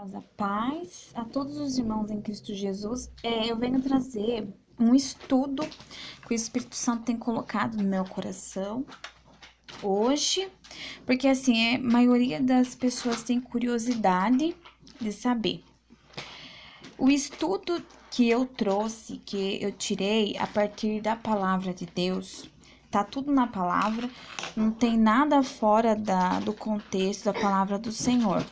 A paz a todos os irmãos em Cristo Jesus. Eu venho trazer um estudo que o Espírito Santo tem colocado no meu coração hoje, porque assim, a maioria das pessoas tem curiosidade de saber. O estudo que eu trouxe, que eu tirei a partir da palavra de Deus, tá tudo na palavra, não tem nada fora do contexto da palavra do Senhor.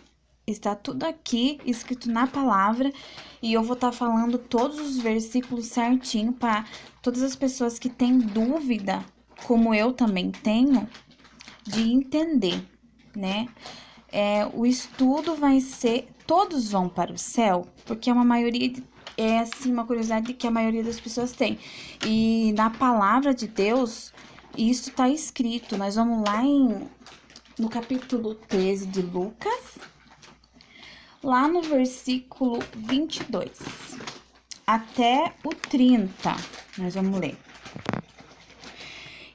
Está tudo aqui escrito na palavra e eu vou estar falando todos os versículos certinho para todas as pessoas que têm dúvida, como eu também tenho, de entender, né? O estudo vai ser, todos vão para o céu, porque uma maioria, assim, uma curiosidade que a maioria das pessoas tem. E na palavra de Deus, isso está escrito. Nós vamos lá no capítulo 13 de Lucas, lá no versículo 22 até o 30, nós vamos ler.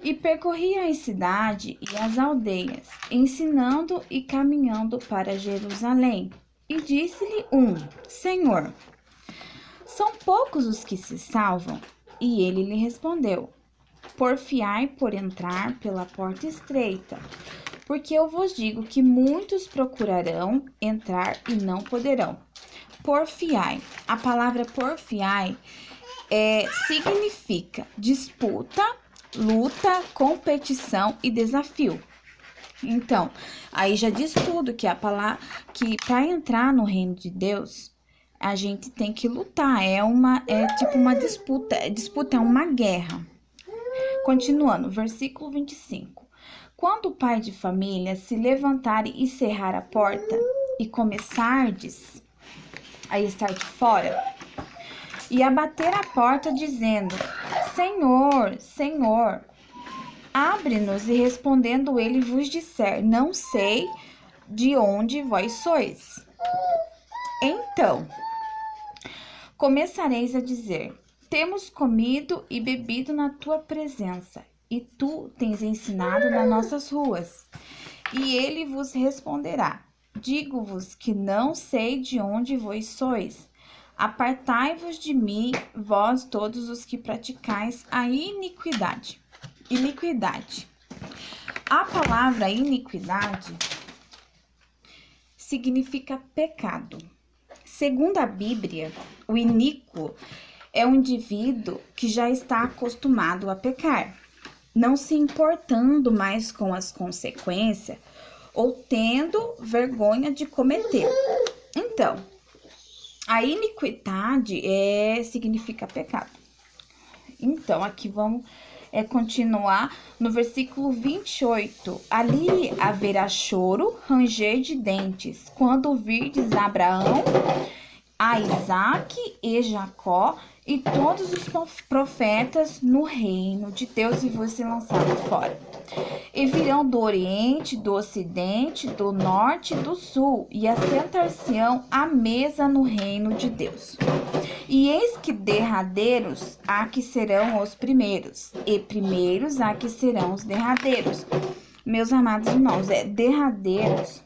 E percorria a cidade e as aldeias, ensinando e caminhando para Jerusalém. E disse-lhe Senhor, são poucos os que se salvam? E ele lhe respondeu, porfiai por entrar pela porta estreita, porque eu vos digo que muitos procurarão entrar e não poderão. Porfiai. A palavra porfiai significa disputa, luta, competição e desafio. Então, aí já diz tudo que a palavra que para entrar no reino de Deus, a gente tem que lutar, é tipo uma disputa, disputa é uma guerra. Continuando, versículo 25. Quando o pai de família se levantar e cerrar a porta e começardes a estar de fora, e a bater a porta dizendo, Senhor, Senhor, abre-nos, e respondendo ele vos disser, não sei de onde vós sois. Então, começareis a dizer, temos comido e bebido na tua presença, e tu tens ensinado nas nossas ruas. E ele vos responderá, digo-vos que não sei de onde vós sois. Apartai-vos de mim, vós todos os que praticais a iniquidade. Iniquidade. A palavra iniquidade significa pecado. Segundo a Bíblia, o iníquo é um indivíduo que já está acostumado a pecar, não se importando mais com as consequências ou tendo vergonha de cometer. Então, a iniquidade significa pecado. Então, aqui vamos continuar no versículo 28. Ali haverá choro, ranger de dentes, quando virdes Abraão, a Isaque e Jacó e todos os profetas no reino de Deus e vos ser lançado fora. E virão do oriente, do ocidente, do norte e do sul, e assentar-se-ão à mesa no reino de Deus. E eis que derradeiros há que serão os primeiros, e primeiros há que serão os derradeiros. Meus amados irmãos, derradeiros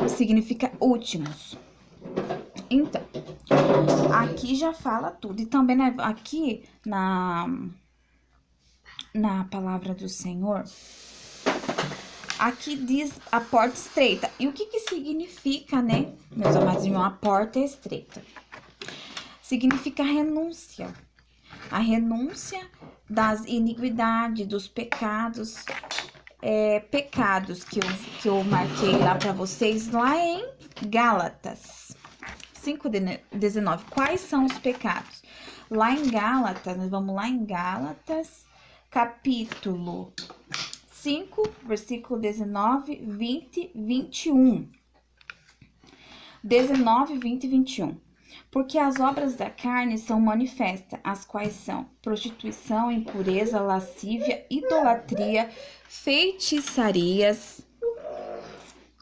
significa últimos. Então, aqui já fala tudo. E também aqui na palavra do Senhor, aqui diz a porta estreita. E o que significa, né, meus amados irmãos, a porta estreita? Significa renúncia. A renúncia das iniquidades, dos pecados. Pecados que eu marquei lá para vocês, lá em Gálatas 5:19. Quais são os pecados? Lá em Gálatas, nós vamos lá em Gálatas, capítulo 5, versículo 19, 20, 21. 19, 20 e 21. Porque as obras da carne são manifestas, as quais são prostituição, impureza, lascívia, idolatria, feitiçarias,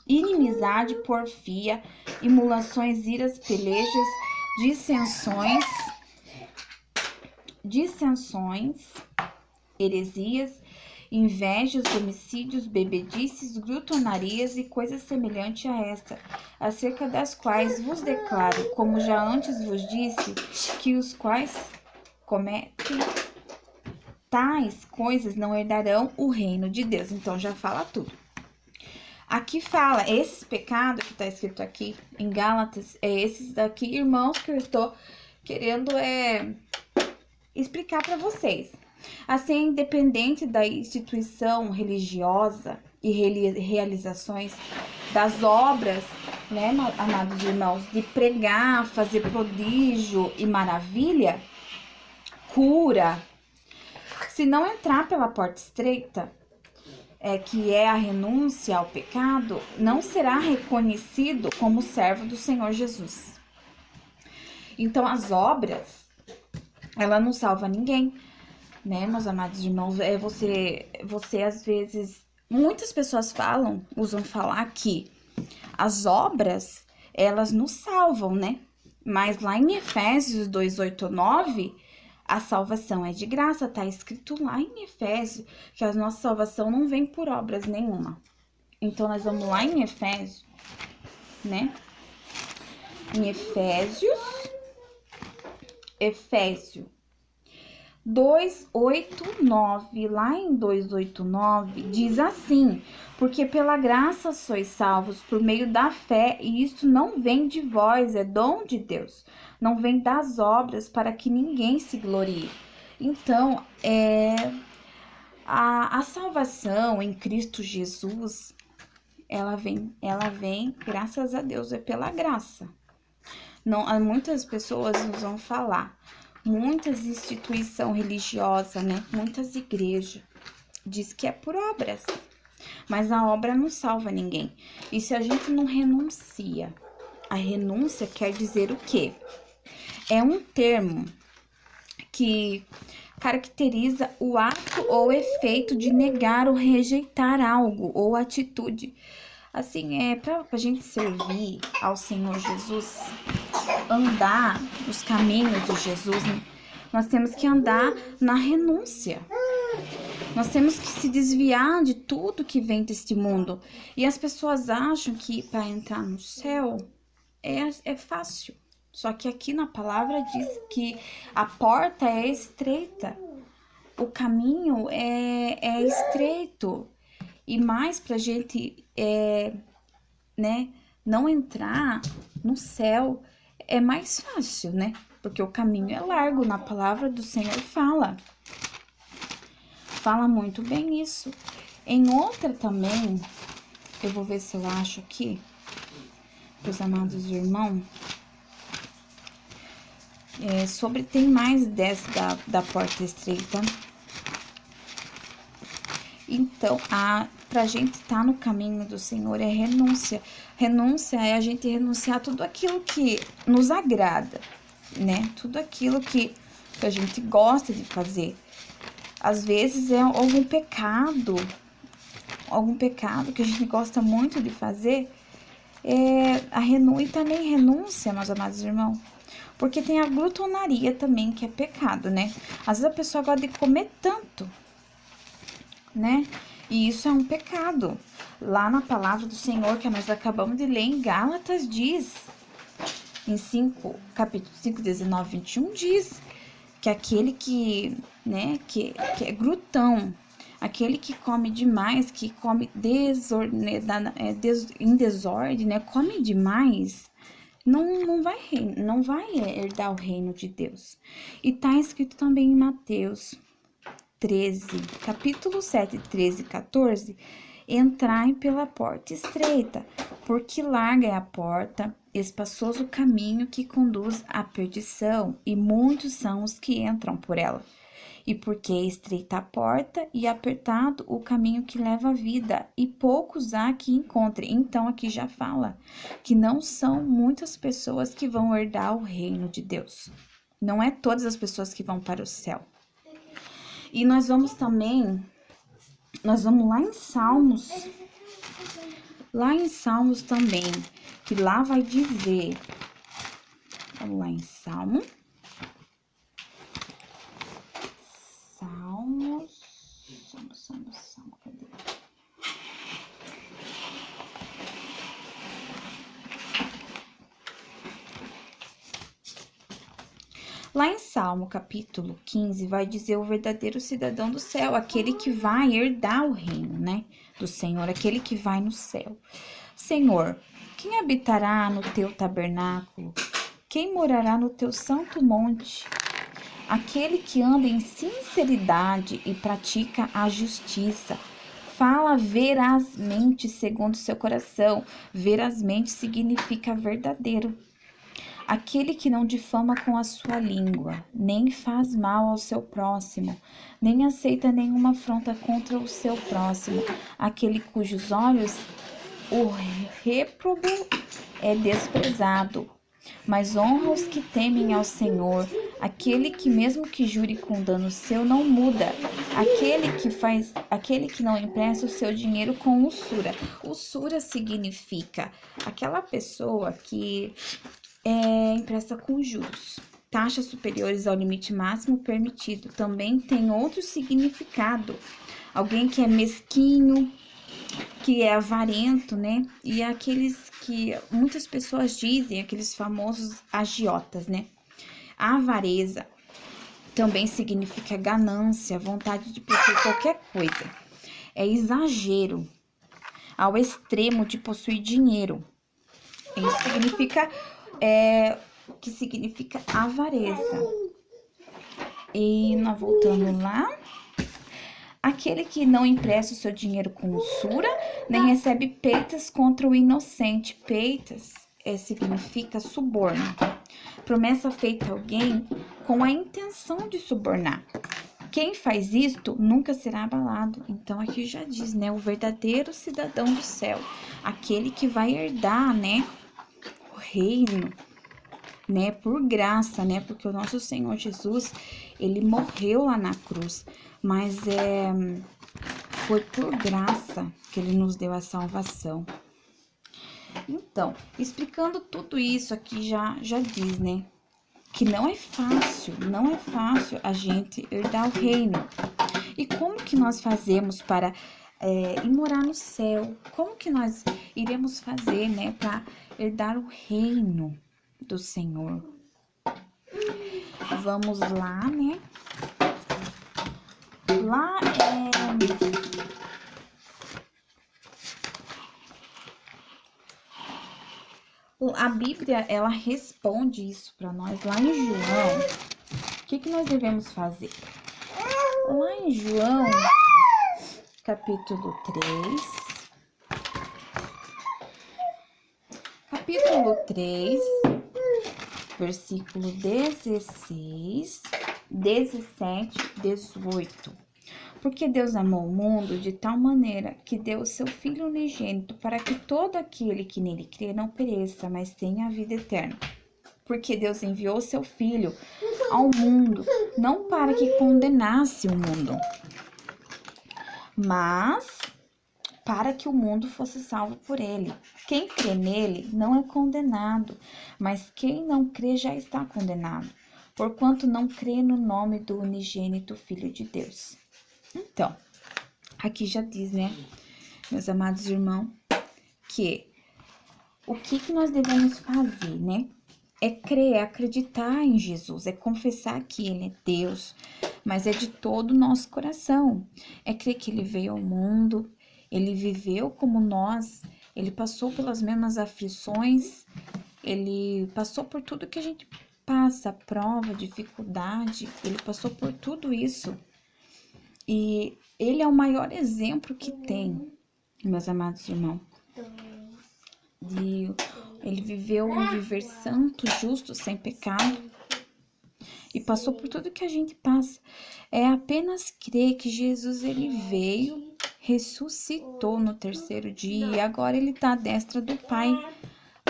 inimizade, porfia, emulações, iras, pelejas, dissensões, heresias, invejas, homicídios, bebedices, glutonarias e coisas semelhantes a esta, acerca das quais vos declaro, como já antes vos disse, que os quais cometem tais coisas não herdarão o reino de Deus. Então, já fala tudo. Aqui fala, esses pecados que tá escrito aqui em Gálatas, é esses daqui, irmãos, que eu estou querendo explicar para vocês. Assim, independente da instituição religiosa e realizações das obras, né, amados irmãos, de pregar, fazer prodígio e maravilha, cura, se não entrar pela porta estreita, que é a renúncia ao pecado, não será reconhecido como servo do Senhor Jesus. Então, as obras, ela não salva ninguém, né, meus amados irmãos? Você às vezes, muitas pessoas usam falar que as obras, elas nos salvam, né? Mas lá em Efésios 2:8-9, a salvação é de graça, tá escrito lá em Efésios que a nossa salvação não vem por obras nenhuma. Então, nós vamos lá em Efésios, né? Em Efésios 2:8-9, lá em 2:8-9, diz assim: porque pela graça sois salvos por meio da fé, e isso não vem de vós, é dom de Deus, não vem das obras, para que ninguém se glorie. Então, a salvação em Cristo Jesus, ela vem, graças a Deus, é pela graça. Não, muitas pessoas nos vão falar, muitas instituições religiosas, né? Muitas igrejas diz que é por obras, mas a obra não salva ninguém. E se a gente não renuncia, a renúncia quer dizer o quê? É um termo que caracteriza o ato ou efeito de negar ou rejeitar algo ou atitude. Assim, para a gente servir ao Senhor Jesus, andar nos caminhos de Jesus, né? Nós temos que andar na renúncia. Nós temos que se desviar de tudo que vem deste mundo. E as pessoas acham que para entrar no céu é fácil. Só que aqui na palavra diz que a porta é estreita, o caminho é estreito. E mais pra gente, né, não entrar no céu é mais fácil, né? Porque o caminho é largo, na palavra do Senhor fala muito bem isso. Em outra também, eu vou ver se eu acho aqui, meus amados irmãos, tem mais dessa da porta estreita. Então, pra gente estar no caminho do Senhor é renúncia. Renúncia é a gente renunciar a tudo aquilo que nos agrada, né? Tudo aquilo que a gente gosta de fazer. Às vezes é algum pecado que a gente gosta muito de fazer, e também renúncia, meus amados irmãos. Porque tem a glutonaria também, que é pecado, né? Às vezes a pessoa gosta de comer tanto, né? E isso é um pecado. Lá na palavra do Senhor, que nós acabamos de ler em Gálatas, diz, em capítulo 5, 19, 21, diz que aquele que é glutão, aquele que come demais, que come em desordem, né? Come demais, não vai herdar o reino de Deus. E tá escrito também em Mateus 13, capítulo 7, 13 e 14, entrai pela porta estreita, porque larga é a porta, espaçoso o caminho que conduz à perdição, e muitos são os que entram por ela. E porque é estreita a porta e apertado o caminho que leva à vida, e poucos há que encontrem. Então aqui já fala que não são muitas pessoas que vão herdar o reino de Deus. Não é todas as pessoas que vão para o céu. E nós vamos lá em Salmos também, que lá vai dizer, vamos lá em Salmos, Salmo, cadê? Lá em Salmo, capítulo 15, vai dizer o verdadeiro cidadão do céu, aquele que vai herdar o reino, né, do Senhor, aquele que vai no céu. Senhor, quem habitará no teu tabernáculo? Quem morará no teu santo monte? Aquele que anda em sinceridade e pratica a justiça, fala verazmente segundo seu coração. Verazmente significa verdadeiro. Aquele que não difama com a sua língua, nem faz mal ao seu próximo, nem aceita nenhuma afronta contra o seu próximo. Aquele cujos olhos o réprobo é desprezado, mas honra os que temem ao Senhor. Aquele que mesmo que jure com dano seu não muda. Aquele que não empresta o seu dinheiro com usura. Usura significa aquela pessoa que empresta com juros, taxas superiores ao limite máximo permitido. Também tem outro significado. Alguém que é mesquinho, que é avarento, né? E aqueles que muitas pessoas dizem, aqueles famosos agiotas, né? A avareza também significa ganância, vontade de possuir qualquer coisa. É exagero ao extremo de possuir dinheiro. Isso significa que significa avareza. E nós voltando lá. Aquele que não empresta o seu dinheiro com usura, nem recebe peitas contra o inocente. Peitas significa suborno. Promessa feita a alguém com a intenção de subornar. Quem faz isto nunca será abalado. Então aqui já diz, né? O verdadeiro cidadão do céu. Aquele que vai herdar, né? O reino, né? Por graça, né? Porque o nosso Senhor Jesus, ele morreu lá na cruz. Mas foi por graça que ele nos deu a salvação. Então, explicando tudo isso aqui já diz, né? Que não é fácil a gente herdar o reino. E como que nós fazemos para ir morar no céu? Como que nós iremos fazer, né? Para herdar o reino do Senhor? Vamos lá, né? Lá a Bíblia, ela responde isso para nós lá em João. O que nós devemos fazer? Lá em João, capítulo 3, versículo 16, 17, 18. Porque Deus amou o mundo de tal maneira que deu o seu Filho unigênito para que todo aquele que nele crê não pereça, mas tenha a vida eterna. Porque Deus enviou o seu Filho ao mundo, não para que condenasse o mundo, mas para que o mundo fosse salvo por ele. Quem crê nele não é condenado, mas quem não crê já está condenado, porquanto não crê no nome do unigênito Filho de Deus. Então, aqui já diz, né, meus amados irmãos, que o que nós devemos fazer, né? É crer, é acreditar em Jesus, é confessar que Ele é Deus, mas é de todo o nosso coração. É crer que Ele veio ao mundo, Ele viveu como nós, Ele passou pelas mesmas aflições, Ele passou por tudo que a gente passa, prova, dificuldade, Ele passou por tudo isso. E Ele é o maior exemplo que tem, meus amados irmãos. Ele viveu um viver santo, justo, sem pecado. E passou por tudo que a gente passa. É apenas crer que Jesus, ele veio, ressuscitou no terceiro dia. E agora ele está à destra do Pai,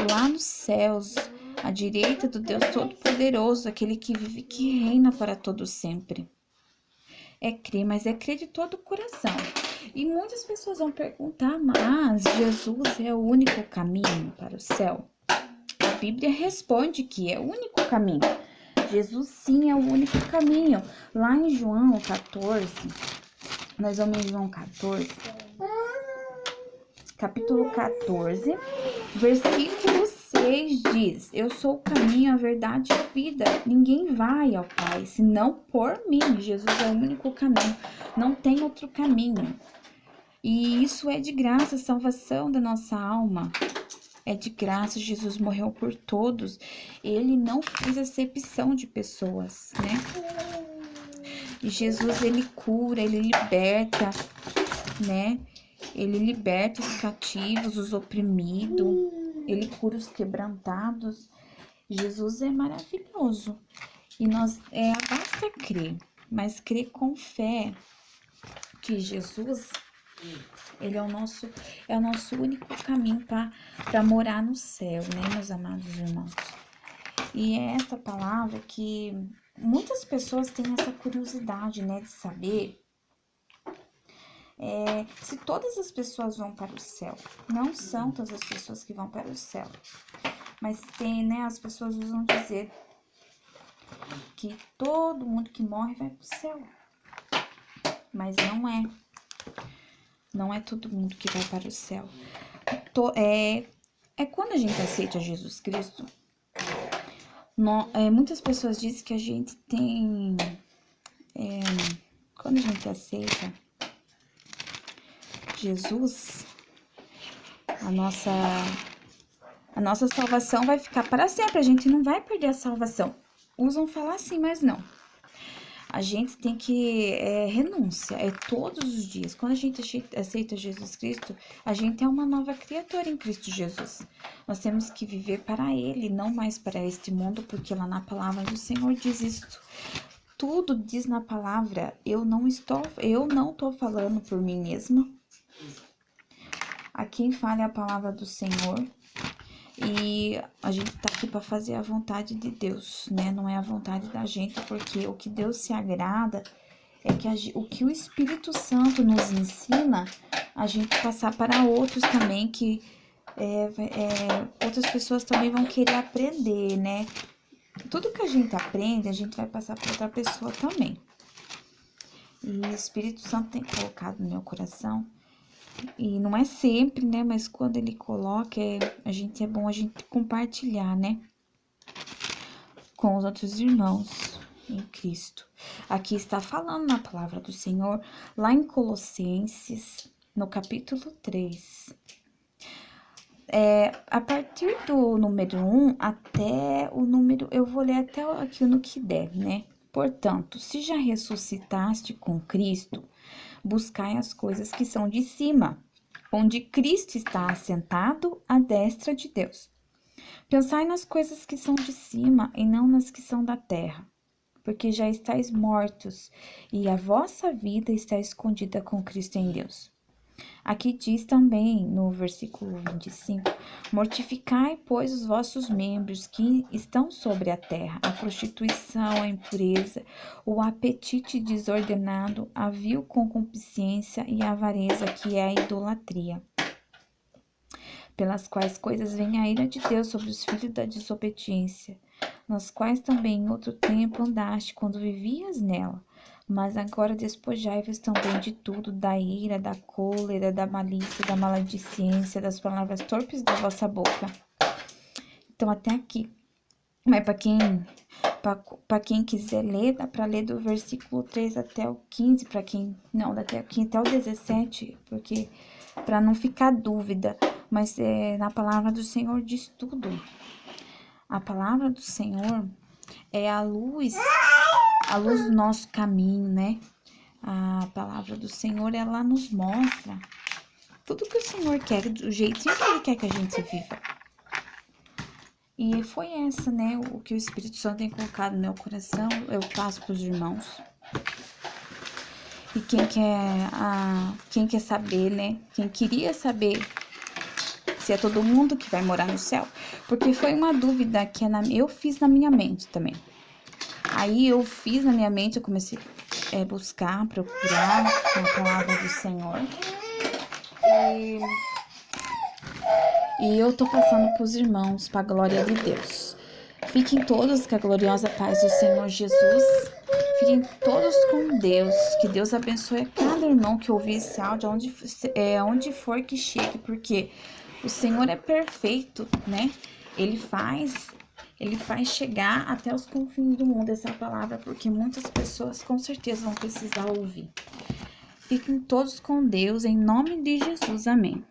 lá nos céus, à direita do Deus Todo-Poderoso, aquele que vive e que reina para todo sempre. É crer, mas é crer de todo o coração. E muitas pessoas vão perguntar, mas Jesus é o único caminho para o céu? A Bíblia responde que é o único caminho. Jesus sim é o único caminho. Lá em João 14, Nós vamos em João 14, capítulo 14, versículo 6 diz: Eu sou o caminho, a verdade e a vida. Ninguém vai ao Pai senão por mim. Jesus é o único caminho, não tem outro caminho. E isso é de graça, a salvação da nossa alma. É de graça, Jesus morreu por todos. Ele não fez acepção de pessoas, né? E Jesus, ele cura, ele liberta, né? Ele liberta os cativos, os oprimidos. Ele cura os quebrantados. Jesus é maravilhoso. E basta crer, mas crer com fé que Jesus, ele é o nosso único caminho para morar no céu, né, meus amados irmãos? E é essa palavra que muitas pessoas têm essa curiosidade, né, de saber se todas as pessoas vão para o céu. Não são todas as pessoas que vão para o céu, mas tem, né, as pessoas usam dizer que todo mundo que morre vai para o céu, mas não é. Não é todo mundo que vai para o céu. Quando a gente aceita Jesus Cristo, muitas pessoas dizem que a gente tem... quando a gente aceita Jesus, a nossa salvação vai ficar para sempre. A gente não vai perder a salvação. Usam falar assim, mas não. A gente tem que renúncia, todos os dias. Quando a gente aceita Jesus Cristo, a gente é uma nova criatura em Cristo Jesus. Nós temos que viver para Ele, não mais para este mundo, porque lá na palavra do Senhor diz isto. Tudo diz na palavra. Eu não estou falando por mim mesma. A quem fala é a palavra do Senhor. E a gente tá aqui para fazer a vontade de Deus, né? Não é a vontade da gente, porque o que Deus se agrada é que o que o Espírito Santo nos ensina, a gente passar para outros também, que outras pessoas também vão querer aprender, né? Tudo que a gente aprende, a gente vai passar para outra pessoa também. E o Espírito Santo tem colocado no meu coração. E não é sempre, né? Mas quando ele coloca, é bom a gente compartilhar, né? Com os outros irmãos em Cristo. Aqui está falando na palavra do Senhor, lá em Colossenses, no capítulo 3. A partir do número 1 até o número... Eu vou ler até aqui no que der, né? Portanto, se já ressuscitaste com Cristo, buscai as coisas que são de cima, onde Cristo está assentado à destra de Deus. Pensai nas coisas que são de cima e não nas que são da terra, porque já estáis mortos e a vossa vida está escondida com Cristo em Deus. Aqui diz também no versículo 25, mortificai, pois, os vossos membros que estão sobre a terra, a prostituição, a impureza, o apetite desordenado, a vil concupiscência e a avareza, que é a idolatria, pelas quais coisas vem a ira de Deus sobre os filhos da desobediência, nas quais também em outro tempo andaste, quando vivias nela. Mas agora despojai-vos também de tudo, da ira, da cólera, da malícia, da maledicência, das palavras torpes da vossa boca. Então, até aqui. Mas para quem quiser ler, dá para ler do versículo 3 até o 15, até o 17, porque para não ficar dúvida, mas na palavra do Senhor diz tudo. A palavra do Senhor é a luz do nosso caminho, né? A palavra do Senhor, ela nos mostra tudo que o Senhor quer, do jeitinho que Ele quer que a gente viva. E foi essa, né, o que o Espírito Santo tem colocado no meu coração, eu passo para os irmãos. E quem quer saber, né, quem queria saber se é todo mundo que vai morar no céu, porque foi uma dúvida que eu fiz na minha mente também. Aí eu fiz na minha mente, eu comecei a buscar, procurar a palavra do Senhor. E eu tô passando pros irmãos, pra glória de Deus. Fiquem todos com a gloriosa paz do Senhor Jesus. Fiquem todos com Deus. Que Deus abençoe a cada irmão que ouvir esse áudio, onde for que chegue, porque o Senhor é perfeito, né? Ele faz chegar até os confins do mundo essa palavra, porque muitas pessoas com certeza vão precisar ouvir. Fiquem todos com Deus, em nome de Jesus. Amém.